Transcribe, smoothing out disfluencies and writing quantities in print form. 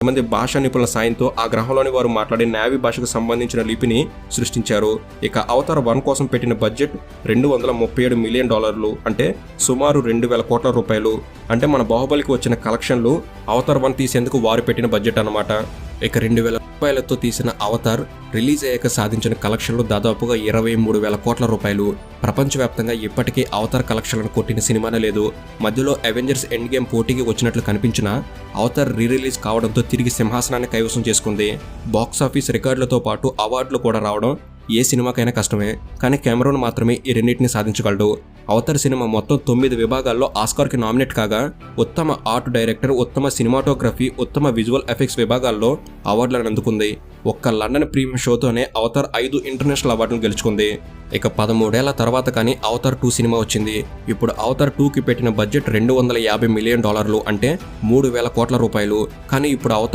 మంది భాషా నిపుణుల సాయంతో ఆ గ్రహంలోని వారు మాట్లాడే నావీ భాషకు సంబంధించిన లిపిని సృష్టించారు. ఇక అవతార్ 1 కోసం పెట్టిన బడ్జెట్ $237 మిలియన్, అంటే సుమారు 2,000 కోట్ల రూపాయలు. అంటే మన బాహుబలికి వచ్చిన కలెక్షన్లు అవతార్ 1 తీసేందుకు వారు పెట్టిన బడ్జెట్ అన్నమాట. ఇక 2,000 రూపాయలతో తీసిన అవతార్ రిలీజ్ అయ్యాక సాధించిన కలెక్షన్లు దాదాపుగా 23,000 కోట్ల రూపాయలు. ప్రపంచవ్యాప్తంగా ఇప్పటికీ అవతార్ కలెక్షన్లను కొట్టిన సినిమానే లేదు. మధ్యలో అవెంజర్స్ ఎండ్ గేమ్ పోటీకి వచ్చినట్లు కనిపించిన అవతార్ రిలీజ్ కావడంతో తిరిగి సింహాసనాన్ని కైవసం చేసుకుంది. బాక్సాఫీస్ రికార్డులతో పాటు అవార్డులు కూడా రావడం ఏ సినిమాకైనా కష్టమే, కానీ కెమెరాన్ మాత్రమే ఈ రెండింటిని సాధించగలడు. అవతార్ సినిమా మొత్తం 9 విభాగాల్లో ఆస్కార్కి నామినేట్ కాగా ఉత్తమ ఆర్ట్ డైరెక్టర్, ఉత్తమ సినిమాటోగ్రఫీ, ఉత్తమ విజువల్ ఎఫెక్ట్స్ విభాగాల్లో అవార్డులను అందుకుంది. ఒక్క లండన్ ప్రీమియం షోతోనే అవతార్ 5 ఇంటర్నేషనల్ అవార్డులను గెలుచుకుంది. ఇక 13 ఏళ్ల తర్వాత కానీ అవతార్ 2 సినిమా వచ్చింది. ఇప్పుడు అవతార్ 2కి పెట్టిన బడ్జెట్ $250 మిలియన్, అంటే 3,000 కోట్ల రూపాయలు. కానీ ఇప్పుడు అవతార్